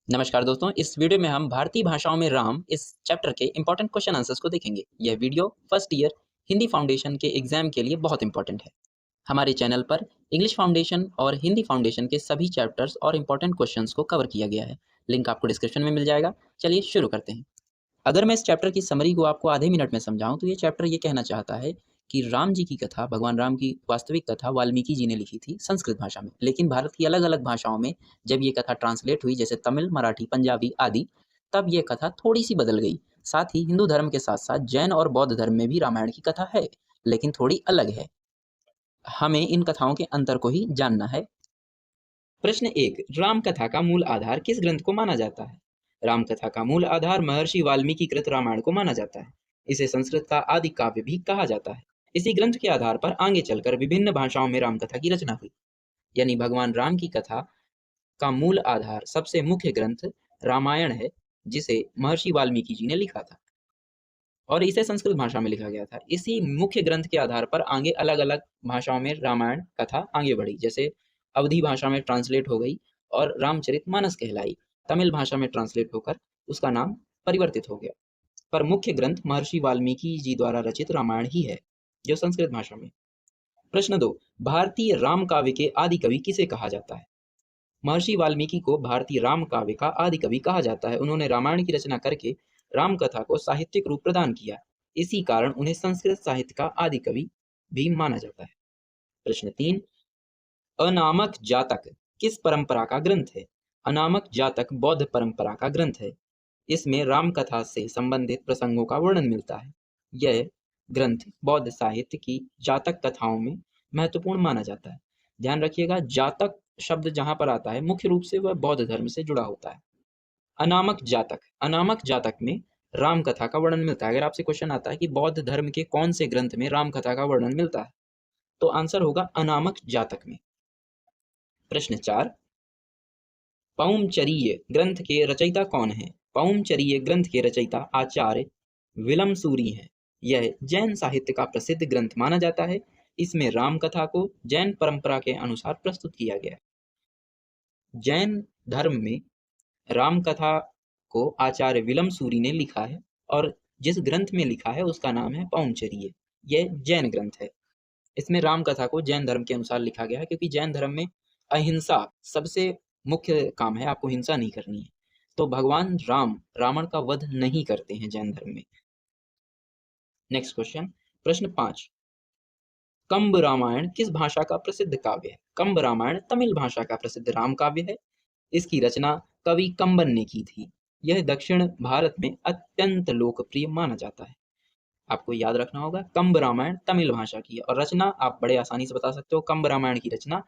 नमस्कार दोस्तों, इस वीडियो में हम भारतीय भाषाओं में राम इस चैप्टर के इंपॉर्टेंट क्वेश्चन आंसर्स को देखेंगे। यह video first year Hindi foundation के एग्जाम के लिए बहुत इंपॉर्टेंट है। हमारे चैनल पर इंग्लिश फाउंडेशन और हिंदी फाउंडेशन के सभी चैप्टर्स और इंपॉर्टेंट क्वेश्चंस को कवर किया गया है। लिंक आपको डिस्क्रिप्शन में मिल जाएगा। चलिए शुरू करते हैं। अगर मैं इस चैप्टर की समरी को आपको आधे मिनट में समझाऊं तो ये चैप्टर ये कहना चाहता है कि राम जी की कथा, भगवान राम की वास्तविक कथा वाल्मीकि जी ने लिखी थी संस्कृत भाषा में, लेकिन भारत की अलग अलग भाषाओं में जब ये कथा ट्रांसलेट हुई, जैसे तमिल, मराठी, पंजाबी आदि, तब ये कथा थोड़ी सी बदल गई। साथ ही हिंदू धर्म के साथ साथ जैन और बौद्ध धर्म में भी रामायण की कथा है, लेकिन थोड़ी अलग है। हमें इन कथाओं के अंतर को ही जानना है। प्रश्न 1, राम कथा का मूल आधार किस ग्रंथ को माना जाता है? राम कथा का मूल आधार महर्षि वाल्मीकि कृत रामायण को माना जाता है। इसे संस्कृत का आदि काव्य भी कहा जाता है। इसी ग्रंथ के आधार पर आगे चलकर विभिन्न भाषाओं में राम कथा की रचना हुई। यानी भगवान राम की कथा का मूल आधार, सबसे मुख्य ग्रंथ रामायण है, जिसे महर्षि वाल्मीकि जी ने लिखा था और इसे संस्कृत भाषा में लिखा गया था। इसी मुख्य ग्रंथ के आधार पर आगे अलग अलग भाषाओं में रामायण कथा आगे बढ़ी, जैसे अवधी भाषा में ट्रांसलेट हो गई और रामचरितमानस कहलाई। तमिल भाषा में ट्रांसलेट होकर उसका नाम परिवर्तित हो गया, पर मुख्य ग्रंथ महर्षि वाल्मीकि जी द्वारा रचित रामायण ही है, जो संस्कृत भाषा में। प्रश्न 2, भारतीय राम काव्य के आदि कवि किसे कहा जाता है? महर्षि वाल्मीकि को भारतीय राम काव्य का आदि कवि कहा जाता है। उन्होंने रामायण की रचना करके राम कथा को साहित्यिक रूप प्रदान किया। इसी कारण उन्हें संस्कृत साहित्य का आदि कवि भी माना जाता है। प्रश्न 3, अनामक जातक किस परंपरा का ग्रंथ है? अनामक जातक बौद्ध परंपरा का ग्रंथ है। इसमें राम कथा से संबंधित प्रसंगों का वर्णन मिलता है। यह ग्रंथ बौद्ध साहित्य की जातक कथाओं में महत्वपूर्ण माना जाता है। ध्यान रखिएगा, जातक शब्द जहां पर आता है मुख्य रूप से वह बौद्ध धर्म से जुड़ा होता है। अनामक जातक में राम कथा का वर्णन मिलता है। अगर आपसे क्वेश्चन आता है कि बौद्ध धर्म के कौन से ग्रंथ में राम कथा का वर्णन मिलता है, तो आंसर होगा अनामक जातक में। प्रश्न 4, पौमचरीय ग्रंथ के रचयिता कौन है? पौमचरीय ग्रंथ के रचयिता आचार्य विलमसूरी हैं। यह जैन साहित्य का प्रसिद्ध ग्रंथ माना जाता है। इसमें राम कथा को जैन परंपरा के अनुसार प्रस्तुत किया गया है। जैन धर्म में राम कथा को आचार्य विलमसूरी ने लिखा है और जिस ग्रंथ में लिखा है उसका नाम है पौमचरीय। यह जैन ग्रंथ है। इसमें राम कथा को जैन धर्म के अनुसार लिखा गया है, क्योंकि जैन धर्म में अहिंसा सबसे मुख्य काम है, आपको हिंसा नहीं करनी है। तो भगवान राम रावण का वध नहीं करते हैं जैन धर्म में। नेक्स्ट क्वेश्चन, प्रश्न 5, कंब रामायण किस भाषा का प्रसिद्ध काव्य है? कंब रामायण तमिल भाषा का प्रसिद्ध राम काव्य है। इसकी रचना कवि कंबन ने की थी। यह दक्षिण भारत में अत्यंत लोकप्रिय माना जाता है। आपको याद रखना होगा, कंब रामायण तमिल भाषा की है और रचना आप बड़े आसानी से बता सकते हो। कंब रामायण की रचना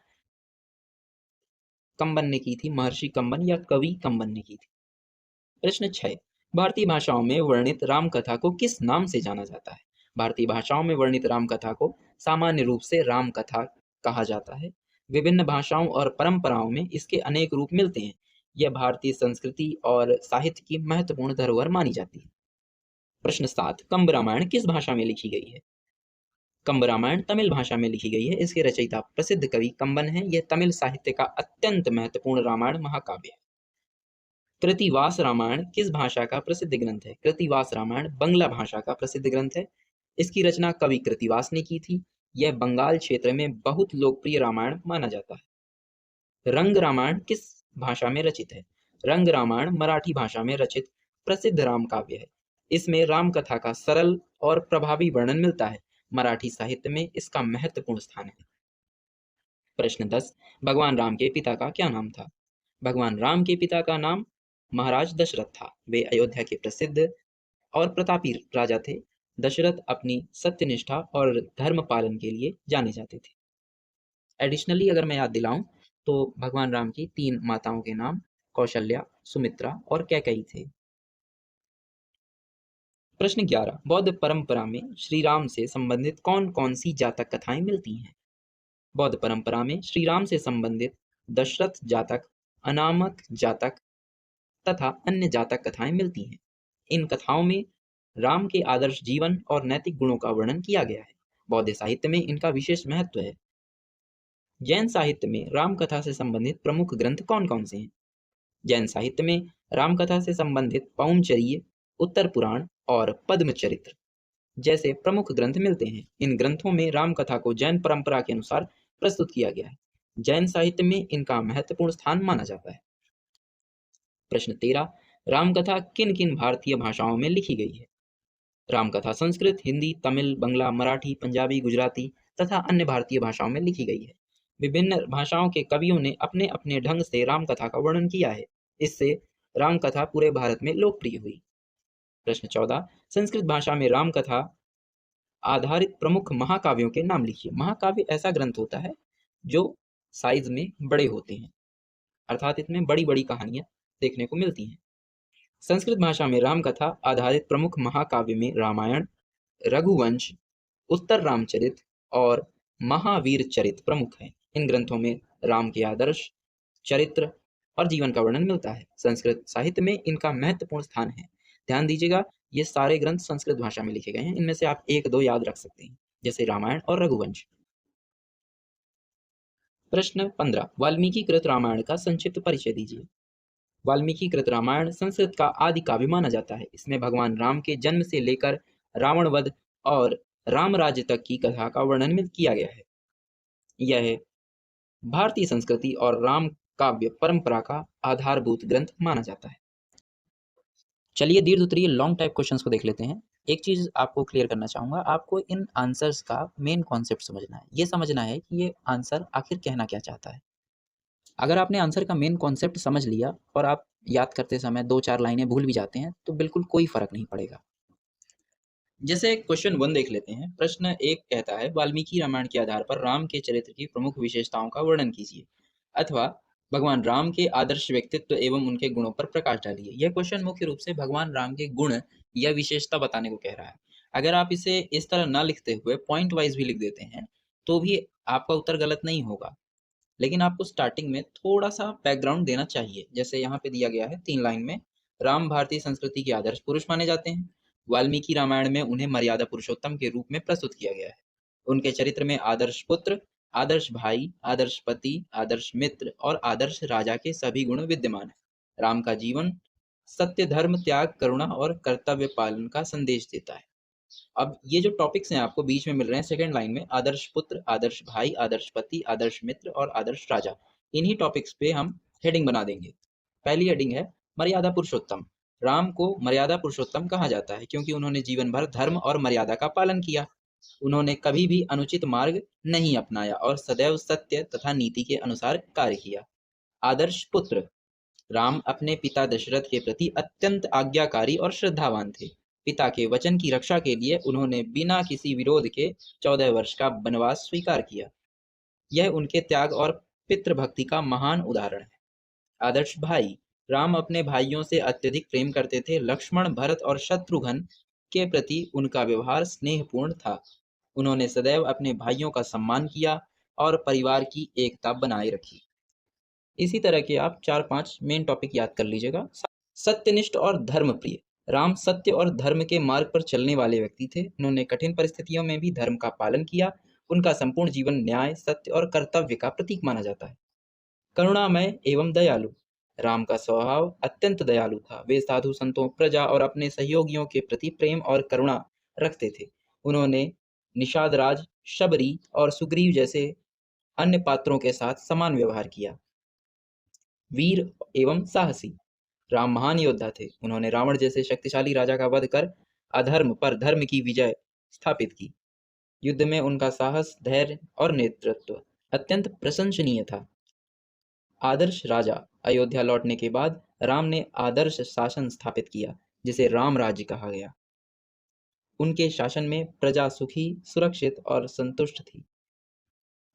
कंबन ने की थी, महर्षि कंबन या कवि कंबन ने की थी। प्रश्न 6, भारतीय भाषाओं में वर्णित राम कथा को किस नाम से जाना जाता है? भारतीय भाषाओं में वर्णित राम कथा को सामान्य रूप से राम कथा कहा जाता है। विभिन्न भाषाओं और परंपराओं में इसके अनेक रूप मिलते हैं। यह भारतीय संस्कृति और साहित्य की महत्वपूर्ण धरोहर मानी जाती है। प्रश्न 7, कंब रामायण किस भाषा में लिखी गई है? कंब रामायण तमिल भाषा में लिखी गई है। इसके रचयिता प्रसिद्ध कवि कंबन है। यह तमिल साहित्य का अत्यंत महत्वपूर्ण रामायण महाकाव्य है। कृतिवास रामायण किस भाषा का प्रसिद्ध ग्रंथ है? कृतिवास रामायण बंगला भाषा का प्रसिद्ध ग्रंथ है। इसकी रचना कवि कृतिवास ने की थी। यह बंगाल क्षेत्र में बहुत लोकप्रिय रामायण माना जाता है। रंग रामायण किस भाषा में रचित है? रंग रामायण मराठी भाषा में रचित प्रसिद्ध राम काव्य है। इसमें राम कथा का सरल और प्रभावी वर्णन मिलता है। मराठी साहित्य में इसका महत्वपूर्ण स्थान है। प्रश्न 10, भगवान राम के पिता का क्या नाम था? भगवान राम के पिता का नाम महाराज दशरथ था। वे अयोध्या के प्रसिद्ध और प्रतापी राजा थे। दशरथ अपनी सत्यनिष्ठा और धर्म पालन के लिए जाने जाते थे। एडिशनली अगर मैं याद दिलाऊं तो भगवान राम की 3 माताओं के नाम कौशल्या, सुमित्रा और कैकेयी थे। प्रश्न 11, बौद्ध परंपरा में श्री राम से संबंधित कौन कौन सी जातक कथाएं मिलती हैं? बौद्ध परंपरा में श्री राम से संबंधित दशरथ जातक, अनामक जातक तथा अन्य जातक कथाएं मिलती हैं। इन कथाओं में राम के आदर्श जीवन और नैतिक गुणों का वर्णन किया गया है। बौद्ध साहित्य में इनका विशेष महत्व है। जैन साहित्य में राम कथा से संबंधित प्रमुख ग्रंथ कौन कौन से हैं? जैन साहित्य में राम कथा से संबंधित पौंचर्य, उत्तर पुराण और पद्म चरित्र जैसे प्रमुख ग्रंथ मिलते हैं। इन ग्रंथों में राम कथा को जैन परंपरा के अनुसार प्रस्तुत किया गया है। जैन साहित्य में इनका महत्वपूर्ण स्थान माना जाता है। प्रश्न 13, राम कथा किन किन भारतीय भाषाओं में लिखी गई है? राम कथा संस्कृत, हिंदी, तमिल, बंगला, मराठी, पंजाबी, गुजराती तथा अन्य भारतीय भाषाओं में लिखी गई है। विभिन्न भाषाओं के कवियों ने अपने अपने ढंग से राम कथा का वर्णन किया है। इससे राम कथा पूरे भारत में लोकप्रिय हुई। प्रश्न 14, संस्कृत भाषा में राम कथा आधारित प्रमुख महाकाव्यों के नाम लिखिए। महाकाव्य ऐसा ग्रंथ होता है जो साइज में बड़े होते हैं, अर्थात इसमें बड़ी बड़ी कहानियां देखने को मिलती हैं। संस्कृत भाषा में राम कथा आधारित प्रमुख महाकाव्य में रामायण, रघुवंश, उत्तर रामचरित और महावीर चरित प्रमुख हैं। इन ग्रंथों में राम के आदर्श, चरित्र और जीवन का वर्णन मिलता है। संस्कृत साहित्य में इनका महत्वपूर्ण स्थान है। ध्यान दीजिएगा, ये सारे ग्रंथ संस्कृत भाषा में लिखे गए हैं। इनमें से आप एक दो याद रख सकते हैं, जैसे रामायण और रघुवंश। प्रश्न 15, वाल्मीकि कृत रामायण का संक्षिप्त परिचय दीजिए। वाल्मीकि कृत रामायण संस्कृत का आदि काव्य माना जाता है। इसमें भगवान राम के जन्म से लेकर रावण वध और राम राज्य तक की कथा का वर्णन किया गया है। यह भारतीय संस्कृति और राम काव्य परंपरा का आधारभूत ग्रंथ माना जाता है। चलिए दीर्घ उत्तरीय लॉन्ग टाइप क्वेश्चंस को देख लेते हैं। एक चीज आपको क्लियर करना चाहूंगा, आपको इन आंसर्स का मेन कॉन्सेप्ट समझना है। ये समझना है कि ये आंसर आखिर कहना क्या चाहता है। अगर आपने आंसर का मेन कॉन्सेप्ट समझ लिया और आप याद करते समय 2-4 लाइनें भूल भी जाते हैं तो बिल्कुल कोई फर्क नहीं पड़ेगा। जैसे क्वेश्चन 1 देख लेते हैं। प्रश्न 1 कहता है, वाल्मीकि रामायण के आधार पर राम के चरित्र की प्रमुख विशेषताओं का वर्णन कीजिए, अथवा भगवान राम के आदर्श व्यक्तित्व एवं उनके गुणों पर प्रकाश डालिए। यह क्वेश्चन मुख्य रूप से भगवान राम के गुण या विशेषता बताने को कह रहा है। अगर आप इसे इस तरह ना लिखते हुए पॉइंट वाइज भी लिख देते हैं तो भी आपका उत्तर गलत नहीं होगा, लेकिन आपको स्टार्टिंग में थोड़ा सा बैकग्राउंड देना चाहिए। जैसे यहाँ पे दिया गया है 3 लाइन में, राम भारतीय संस्कृति के आदर्श पुरुष माने जाते हैं। वाल्मीकि रामायण में उन्हें मर्यादा पुरुषोत्तम के रूप में प्रस्तुत किया गया है। उनके चरित्र में आदर्श पुत्र, आदर्श भाई, आदर्श पति, आदर्श मित्र और आदर्श राजा के सभी गुण विद्यमान है। राम का जीवन सत्य, धर्म, त्याग, करुणा और कर्तव्य पालन का संदेश देता है। अब ये जो टॉपिक्स हैं आपको बीच में मिल रहे हैं सेकंड लाइन में, आदर्श पुत्र, आदर्श भाई, आदर्श पति, आदर्श मित्र और आदर्श राजा, इन्हीं टॉपिक्स पे हम हेडिंग बना देंगे। पहली हेडिंग है मर्यादा पुरुषोत्तम। राम को मर्यादा पुरुषोत्तम कहा जाता है क्योंकि उन्होंने जीवन भर धर्म और मर्यादा का पालन किया। उन्होंने कभी भी अनुचित मार्ग नहीं अपनाया और सदैव सत्य तथा नीति के अनुसार कार्य किया। आदर्श पुत्र, राम अपने पिता दशरथ के प्रति अत्यंत आज्ञाकारी और श्रद्धावान थे। पिता के वचन की रक्षा के लिए उन्होंने बिना किसी विरोध के 14 वर्ष का वनवास स्वीकार किया। यह उनके त्याग और पितृभक्ति का महान उदाहरण है। आदर्श भाई, राम अपने भाइयों से अत्यधिक प्रेम करते थे। लक्ष्मण, भरत और शत्रुघ्न के प्रति उनका व्यवहार स्नेहपूर्ण था। उन्होंने सदैव अपने भाइयों का सम्मान किया और परिवार की एकता बनाए रखी। इसी तरह के आप 4-5 मेन टॉपिक याद कर लीजिएगा। सत्यनिष्ठ और धर्मप्रिय, राम सत्य और धर्म के मार्ग पर चलने वाले व्यक्ति थे। उन्होंने कठिन परिस्थितियों में भी धर्म का पालन किया। उनका संपूर्ण जीवन न्याय, सत्य और कर्तव्य का प्रतीक माना जाता है। करुणामय एवं दयालु, राम का स्वभाव अत्यंत दयालु था। वे साधु संतों, प्रजा और अपने सहयोगियों के प्रति प्रेम और करुणा रखते थे। उन्होंने निषाद राज, शबरी और सुग्रीव जैसे अन्य पात्रों के साथ समान व्यवहार किया। वीर एवं साहसी, राम महान योद्धा थे। उन्होंने रावण जैसे शक्तिशाली राजा का वध कर अधर्म पर धर्म की विजय स्थापित की। युद्ध में उनका साहस, धैर्य और नेतृत्व अत्यंत प्रशंसनीय था। आदर्श राजा, अयोध्या लौटने के बाद राम ने आदर्श शासन स्थापित किया जिसे राम राज्य कहा गया। उनके शासन में प्रजा सुखी, सुरक्षित और संतुष्ट थी।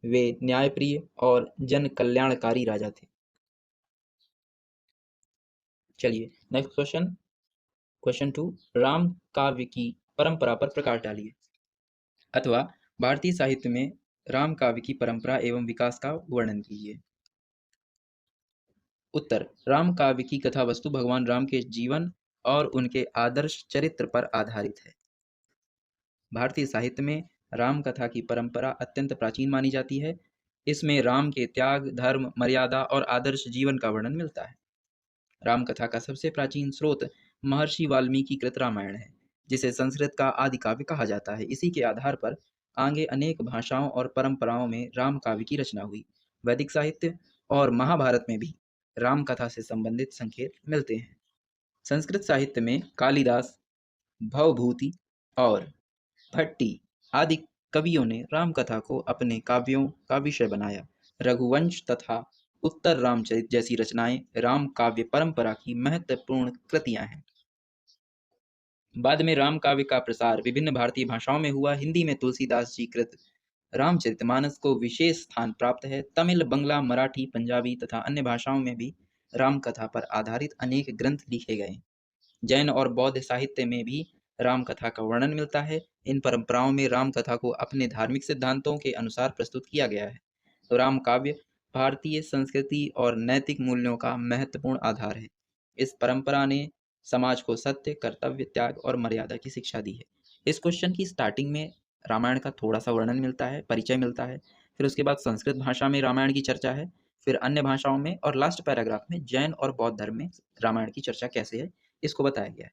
वे न्यायप्रिय और जन कल्याणकारी राजा थे। चलिए नेक्स्ट क्वेश्चन, क्वेश्चन 2, राम काव्य की परंपरा पर प्रकाश डालिए, अथवा भारतीय साहित्य में राम काव्य की परंपरा एवं विकास का वर्णन कीजिए। उत्तर, राम काव्य की कथा वस्तु भगवान राम के जीवन और उनके आदर्श चरित्र पर आधारित है। भारतीय साहित्य में राम कथा की परंपरा अत्यंत प्राचीन मानी जाती है। इसमें राम के त्याग, धर्म, मर्यादा और आदर्श जीवन का वर्णन मिलता है। रामकथा का सबसे प्राचीन स्रोत महर्षि वाल्मीकि कृत रामायण है, जिसे संस्कृत का आदि काव्य कहा जाता है। इसी के आधार पर आगे अनेक भाषाओं और परंपराओं में राम काव्य की रचना हुई। वैदिक साहित्य और महाभारत में भी राम कथा से संबंधित संकेत मिलते हैं। संस्कृत साहित्य में कालिदास, भवभूति और भट्टी आदि कवियों ने राम कथा को अपने काव्यों का विषय बनाया। रघुवंश तथा उत्तर रामचरित जैसी रचनाएं राम काव्य परंपरा की महत्वपूर्ण कृतियां हैं। बाद में राम काव्य का प्रसार विभिन्न भारतीय भाषाओं में हुआ। हिंदी में तुलसीदास जी कृत रामचरितमानस को विशेष स्थान प्राप्त है। तमिल, बंगला, मराठी, पंजाबी तथा अन्य भाषाओं में भी राम कथा पर आधारित अनेक ग्रंथ लिखे गए। जैन और बौद्ध साहित्य में भी राम कथा का वर्णन मिलता है। इन परंपराओं में राम कथा को अपने धार्मिक सिद्धांतों के अनुसार प्रस्तुत किया गया है। तो राम काव्य भारतीय संस्कृति और नैतिक मूल्यों का महत्वपूर्ण आधार है। इस परंपरा ने समाज को सत्य, कर्तव्य, त्याग और मर्यादा की शिक्षा दी है। इस क्वेश्चन की स्टार्टिंग में रामायण का थोड़ा सा वर्णन मिलता है, परिचय मिलता है, फिर उसके बाद संस्कृत भाषा में रामायण की चर्चा है, फिर अन्य भाषाओं में, और लास्ट पैराग्राफ में जैन और बौद्ध धर्म में रामायण की चर्चा कैसे है इसको बताया गया है।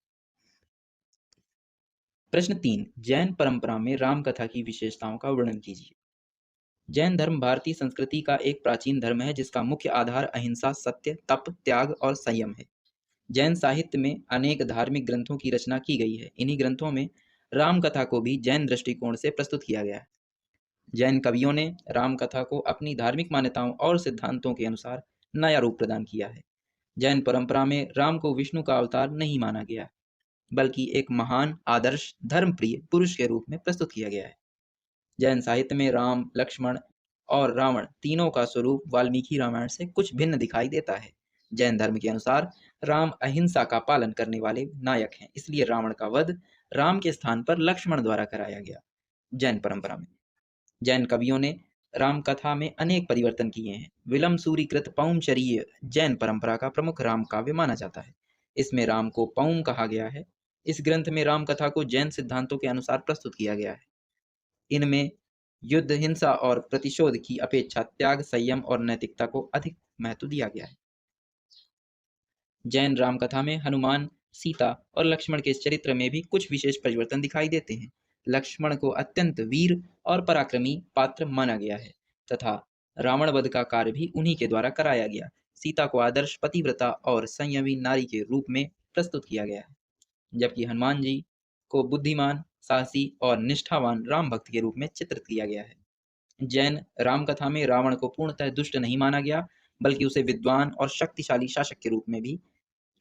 प्रश्न 3, जैन परंपरा में राम कथा की विशेषताओं का वर्णन कीजिए। जैन धर्म भारतीय संस्कृति का एक प्राचीन धर्म है जिसका मुख्य आधार अहिंसा, सत्य, तप, त्याग और संयम है। जैन साहित्य में अनेक धार्मिक ग्रंथों की रचना की गई है। इन्हीं ग्रंथों में राम कथा को भी जैन दृष्टिकोण से प्रस्तुत किया गया है। जैन कवियों ने राम कथा को अपनी धार्मिक मान्यताओं और सिद्धांतों के अनुसार नया रूप प्रदान किया है। जैन परंपरा में राम को विष्णु का अवतार नहीं माना गया, बल्कि एक महान, आदर्श, धर्मप्रिय पुरुष के रूप में प्रस्तुत किया गया है। जैन साहित्य में राम, लक्ष्मण और रावण तीनों का स्वरूप वाल्मीकि रामायण से कुछ भिन्न दिखाई देता है। जैन धर्म के अनुसार राम अहिंसा का पालन करने वाले नायक हैं, इसलिए रावण का वध राम के स्थान पर लक्ष्मण द्वारा कराया गया। जैन परंपरा में जैन कवियों ने राम कथा में अनेक परिवर्तन किए हैं। विलम सूरीकृत पौंचरीय जैन परंपरा का प्रमुख राम काव्य माना जाता है। इसमें राम को पौम कहा गया है। इस ग्रंथ में राम कथा को जैन सिद्धांतों के अनुसार प्रस्तुत किया गया है। इनमें युद्ध, हिंसा और प्रतिशोध की अपेक्षा त्याग, संयम और नैतिकता को अधिक महत्व दिया गया है। जैन राम कथा में हनुमान, सीता और लक्ष्मण के चरित्र में भी कुछ विशेष परिवर्तन दिखाई देते हैं। लक्ष्मण को अत्यंत वीर और पराक्रमी पात्र माना गया है तथा रावण वध का कार्य भी उन्हीं के द्वारा कराया गया। सीता को आदर्श पतिव्रता और संयमी नारी के रूप में प्रस्तुत किया गया है, जबकि हनुमान जी को बुद्धिमान, साहसी और निष्ठावान राम भक्त के रूप में चित्रित किया गया है। जैन राम कथा में रावण को पूर्णतः दुष्ट नहीं माना गया, बल्कि उसे विद्वान और शक्तिशाली शासक के रूप में भी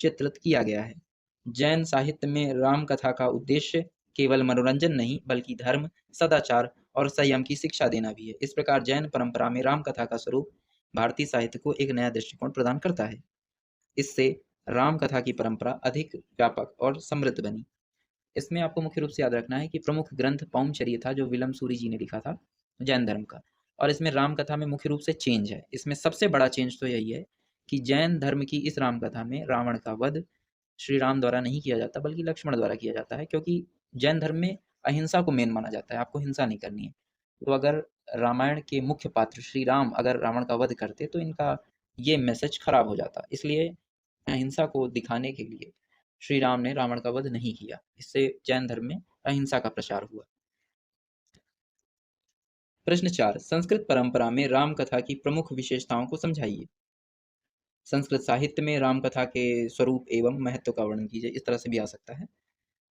चित्रित किया गया है। जैन साहित्य में राम कथा का उद्देश्य केवल मनोरंजन नहीं, बल्कि धर्म, सदाचार और संयम की शिक्षा देना भी है। इस प्रकार जैन परंपरा में राम कथा का स्वरूप भारतीय साहित्य को एक नया दृष्टिकोण प्रदान करता है। इससे राम कथा की परंपरा अधिक व्यापक और समृद्ध बनी। इसमें आपको मुख्य रूप से याद रखना है कि प्रमुख ग्रंथ पौंचर्य था, जो विलम सूरी जी ने लिखा था जैन धर्म का, और इसमें राम कथा में मुख्य रूप से चेंज है। इसमें सबसे बड़ा चेंज तो यही है कि जैन धर्म की इस राम कथा में रावण का वध श्री राम द्वारा नहीं किया जाता, बल्कि लक्ष्मण द्वारा किया जाता है, क्योंकि जैन धर्म में अहिंसा को मेन माना जाता है। आपको हिंसा नहीं करनी है। तो अगर रामायण के मुख्य पात्र श्री राम अगर रावण का वध करते तो इनका ये मैसेज खराब हो जाता। इसलिए अहिंसा को दिखाने के लिए श्री राम ने रावण का वध नहीं किया। इससे जैन धर्म में अहिंसा का प्रचार हुआ। प्रश्न 4, संस्कृत परंपरा में राम कथा की प्रमुख विशेषताओं को समझाइए। संस्कृत साहित्य में राम कथा के स्वरूप एवं महत्व का वर्णन कीजिए। इस तरह से भी आ सकता है।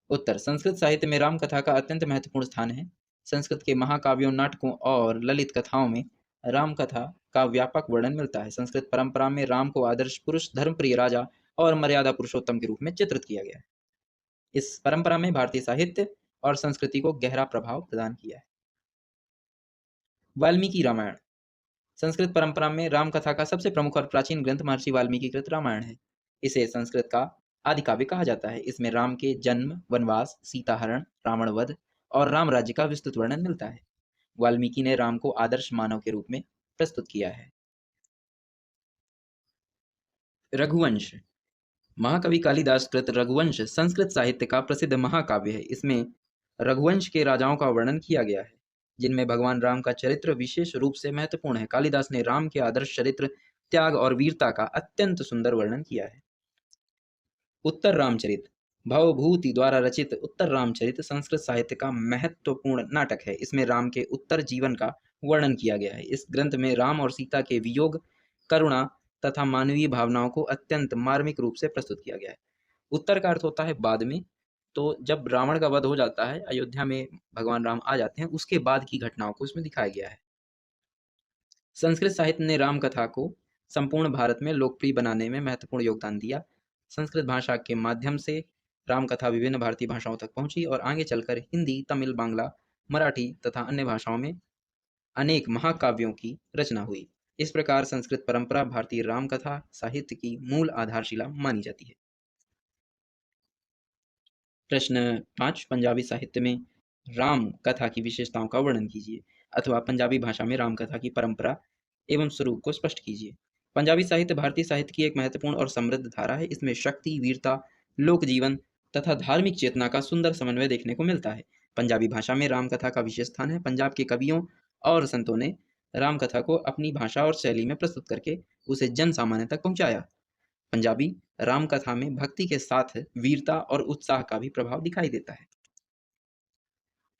उत्तर, संस्कृत साहित्य में राम कथा का अत्यंत महत्वपूर्ण स्थान है। संस्कृत के महाकाव्यों, नाटकों और ललित कथाओं में राम कथा का व्यापक वर्णन मिलता है। संस्कृत परंपरा में राम को आदर्श पुरुष, धर्मप्रिय राजा और मर्यादा पुरुषोत्तम के रूप में चित्रित किया गया है। इस परंपरा में भारतीय साहित्य और संस्कृति को गहरा प्रभाव प्रदान किया है। वाल्मीकि रामायण। संस्कृत परंपरा में राम कथा का सबसे प्रमुख और प्राचीन ग्रंथ महर्षि वाल्मीकि कृत रामायण है। इसे संस्कृत का आदि काव्य कहा जाता है। इसमें राम के जन्म, वनवास, सीता हरण, रावण वध और राम राज्य का विस्तृत वर्णन मिलता है। वाल्मीकि ने राम को आदर्श मानव के रूप में प्रस्तुत किया है। रघुवंश। महाकवि कालिदास कृत रघुवंश संस्कृत साहित्य का प्रसिद्ध महाकाव्य है। इसमें रघुवंश के राजाओं का वर्णन किया गया है, जिनमें भगवान राम का चरित्र विशेष रूप से महत्वपूर्ण है। कालिदास ने राम के आदर्श चरित्र, त्याग और वीरता का अत्यंत सुंदर वर्णन किया है। उत्तर रामचरित भवभूति द्वारा रचित उत्तर रामचरित संस्कृत साहित्य का महत्वपूर्ण नाटक है। इसमें राम के उत्तर जीवन का वर्णन किया गया है। इस ग्रंथ में राम और सीता के वियोग, करुणा तथा मानवीय भावनाओं को अत्यंत मार्मिक रूप से प्रस्तुत किया गया है। उत्तर का अर्थ होता है बाद में। तो जब रावण का वध हो जाता है, अयोध्या में भगवान राम आ जाते हैं, उसके बाद की घटनाओं को इसमें दिखाया गया है। संस्कृत साहित्य ने राम कथा को संपूर्ण भारत में लोकप्रिय बनाने में महत्वपूर्ण योगदान दिया। संस्कृत भाषा के माध्यम से राम कथा विभिन्न भारतीय भाषाओं तक पहुंची और आगे चलकर हिंदी, तमिल, बांग्ला, मराठी तथा अन्य भाषाओं में अनेक महाकाव्यों की रचना हुई। इस प्रकार संस्कृत परंपरा भारतीय राम कथा साहित्य की मूल आधारशिला मानी जाती है। प्रश्न 5, पंजाबी साहित्य में राम कथा की विशेषताओं का वर्णन कीजिए, अथवा पंजाबी भाषा में राम कथा की परंपरा एवं स्वरूप को स्पष्ट कीजिए। पंजाबी साहित्य भारतीय साहित्य की एक महत्वपूर्ण और समृद्ध धारा है। इसमें शक्ति, वीरता, लोक जीवन तथा धार्मिक चेतना का सुंदर समन्वय देखने को मिलता है। पंजाबी भाषा में राम कथा का विशेष स्थान है। पंजाब के कवियों और संतों ने राम कथा को अपनी भाषा और शैली में प्रस्तुत करके उसे जन सामान्य तक पहुंचाया। पंजाबी राम कथा में भक्ति के साथ वीरता और उत्साह का भी प्रभाव दिखाई देता है।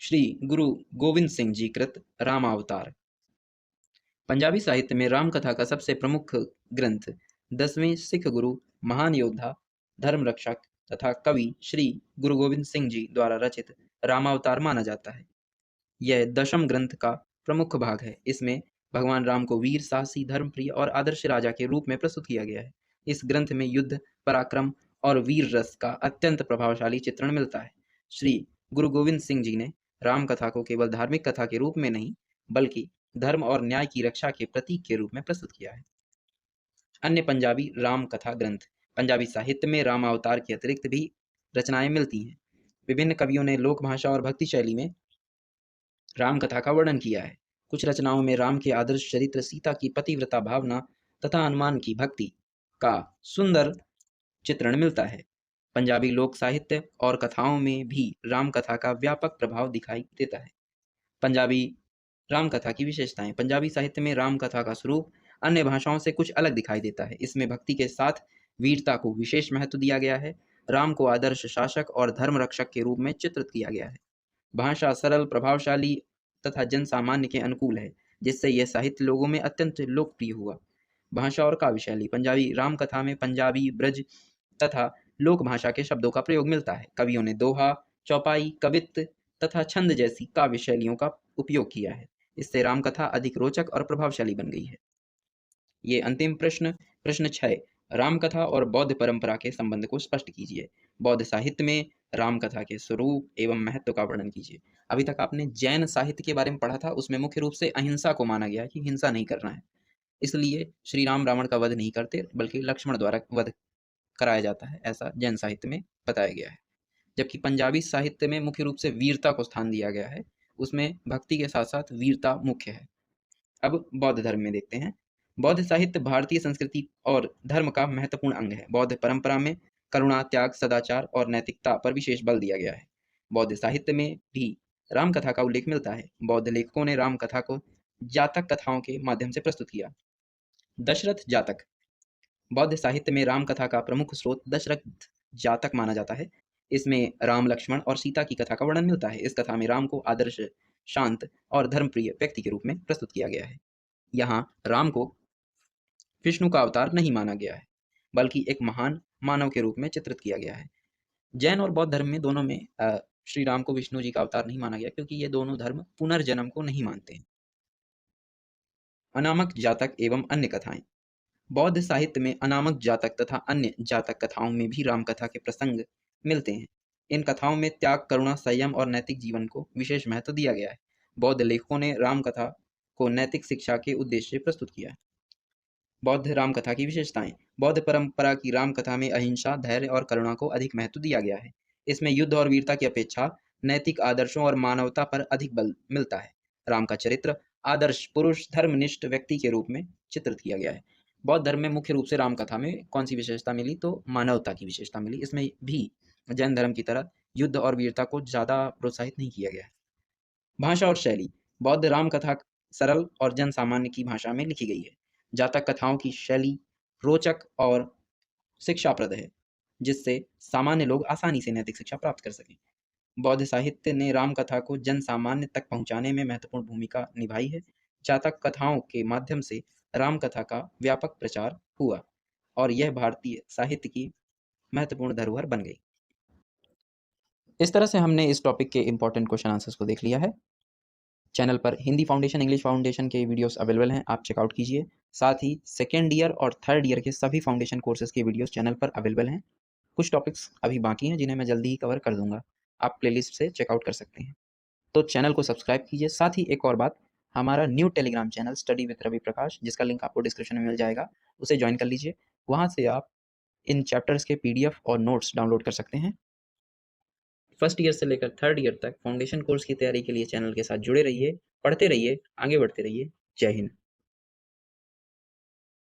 श्री गुरु गोविंद सिंह जी कृत रामावतार। पंजाबी साहित्य में राम कथा का सबसे प्रमुख ग्रंथ 10वें सिख गुरु, महान योद्धा, धर्म रक्षक तथा कवि श्री गुरु गोविंद सिंह जी द्वारा रचित रामावतार माना जाता है। यह दशम ग्रंथ का प्रमुख भाग है। इसमें भगवान राम को वीर, साहसी, धर्मप्रिय और आदर्श राजा के रूप में प्रस्तुत किया गया है। इस ग्रंथ में युद्ध, पराक्रम और वीर रस का अत्यंत प्रभावशाली चित्रण मिलता है। श्री गुरु गोविंद सिंह जी ने राम कथा को केवल धार्मिक कथा के रूप में नहीं, बल्कि धर्म और न्याय की रक्षा के प्रतीक के रूप में प्रस्तुत किया है। अन्य पंजाबी राम कथा ग्रंथ। पंजाबी साहित्य में राम अवतार के अतिरिक्त भी रचनाएं मिलती हैं। विभिन्न कवियों ने लोक भाषा और भक्ति शैली में राम कथा का वर्णन किया है। कुछ रचनाओं में राम के आदर्श चरित्र, सीता की पतिव्रता भावना तथा हनुमान की भक्ति का सुंदर चित्रण मिलता है। पंजाबी लोक साहित्य और कथाओं में भी राम कथा का व्यापक प्रभाव दिखाई देता है। पंजाबी राम कथा की विशेषताएं। पंजाबी साहित्य में राम कथा का स्वरूप अन्य भाषाओं से कुछ अलग दिखाई देता है। इसमें भक्ति के साथ वीरता को विशेष महत्व दिया गया है। राम को आदर्श शासक और धर्म रक्षक के रूप में चित्रित किया गया है। भाषा सरल, प्रभावशाली तथा जन सामान्य के अनुकूल है, जिससे यह साहित्य लोगों में अत्यंत लोकप्रिय हुआ। भाषा और काव्य शैली। पंजाबी राम कथा में पंजाबी, ब्रज तथा लोक भाषा के शब्दों का प्रयोग मिलता है। कवियों ने दोहा, चौपाई, कवित्त तथा छंद जैसी काव्य शैलियों का उपयोग किया है। इससे राम कथा अधिक रोचक और प्रभावशाली बन गई है। ये अंतिम प्रश्न, प्रश्न 6, राम कथा और बौद्ध परंपरा के संबंध को स्पष्ट कीजिए। बौद्ध साहित्य में राम कथा के स्वरूप एवं महत्व का वर्णन कीजिए। अभी तक आपने जैन साहित्य के बारे में पढ़ा था। उसमें मुख्य रूप से अहिंसा को माना गया है कि हिंसा नहीं करना है, इसलिए श्री राम रावण का वध नहीं करते, बल्कि लक्ष्मण द्वारा वध कराया जाता है, ऐसा जैन साहित्य में बताया गया है। जबकि पंजाबी साहित्य में मुख्य रूप से वीरता को स्थान दिया गया है। उसमें भक्ति के साथ साथ वीरता मुख्य है। अब बौद्ध धर्म में देखते हैं। बौद्ध साहित्य भारतीय संस्कृति और धर्म का महत्वपूर्ण अंग है। बौद्ध परंपरा में करुणा, त्याग, सदाचार और नैतिकता पर विशेष बल दिया गया है। बौद्ध साहित्य में भी राम कथा का उल्लेख मिलता है। बौद्ध लेखकों ने राम कथा को जातक कथाओं के माध्यम से प्रस्तुत किया। दशरथ जातक। बौद्ध साहित्य में राम कथा का प्रमुख स्रोत दशरथ जातक माना जाता है। इसमें राम, लक्ष्मण और सीता की कथा का वर्णन मिलता है। इस कथा में राम को आदर्श, शांत और धर्मप्रिय व्यक्ति के रूप में प्रस्तुत किया गया है। यहाँ राम को विष्णु का अवतार नहीं माना गया है, बल्कि एक महान मानव के रूप में चित्रित किया गया है। जैन और बौद्ध धर्म में दोनों में श्री राम को विष्णु जी का अवतार नहीं माना गया, क्योंकि ये दोनों धर्म पुनर्जन्म को नहीं मानते हैं। अनामक जातक एवं अन्य कथाएं। बौद्ध साहित्य में अनामक जातक तथा अन्य जातक कथाओं में भी राम कथा के प्रसंग मिलते हैं। इन कथाओं में त्याग, करुणा, संयम और नैतिक जीवन को विशेष महत्व दिया गया है। बौद्ध लेखकों ने राम कथा को नैतिक शिक्षा के उद्देश्य से प्रस्तुत किया है। बौद्ध राम कथा की विशेषताएं। बौद्ध परंपरा की राम कथा में अहिंसा, धैर्य और करुणा को अधिक महत्व दिया गया है। इसमें युद्ध और वीरता की अपेक्षा नैतिक आदर्शों और मानवता पर अधिक बल मिलता है। राम का चरित्र आदर्श पुरुष, धर्मनिष्ठ व्यक्ति के रूप में चित्रित किया गया है। बौद्ध धर्म में मुख्य रूप से राम कथा में कौन सी विशेषता मिली, तो मानवता की विशेषता मिली। इसमें भी जैन धर्म की तरह युद्ध और वीरता को ज्यादा प्रोत्साहित नहीं किया गया है। भाषा और शैली। बौद्ध राम कथा सरल और जन सामान्य की भाषा में लिखी गई है। जातक कथाओं की शैली रोचक और शिक्षाप्रद है। जिससे सामान्य लोग आसानी से नैतिक शिक्षा प्राप्त कर सकें। बौद्ध साहित्य ने राम कथा को जन सामान्य तक पहुंचाने में महत्वपूर्ण भूमिका निभाई है। जातक कथाओं के माध्यम से राम कथा का व्यापक प्रचार हुआ और यह भारतीय साहित्य की महत्वपूर्ण धरोहर बन गई। इस तरह से हमने इस टॉपिक के इंपॉर्टेंट क्वेश्चन आंसर्स को देख लिया है। चैनल पर हिंदी फाउंडेशन, इंग्लिश फाउंडेशन के वीडियोस अवेलेबल हैं, आप चेकआउट कीजिए। साथ ही सेकेंड ईयर और थर्ड ईयर के सभी फाउंडेशन कोर्सेज के वीडियोस चैनल पर अवेलेबल हैं। कुछ टॉपिक्स अभी बाकी हैं जिन्हें मैं जल्दी ही कवर कर दूंगा, आप प्लेलिस्ट से चेकआउट कर सकते हैं। तो चैनल को सब्सक्राइब कीजिए। साथ ही एक और बात, हमारा new Telegram channel study with Ravi Prakash, जिसका लिंक आपको डिस्क्रिप्शन में मिल जाएगा, उसे ज्वाइन कर लीजिए। वहाँ से आप इन चैप्टर्स के PDF और नोट्स डाउनलोड कर सकते हैं। फर्स्ट ईयर से लेकर थर्ड ईयर तक फाउंडेशन कोर्स की तैयारी के लिए चैनल के साथ जुड़े रहिए, पढ़ते रहिए, आगे बढ़ते रहिए। जय हिंद।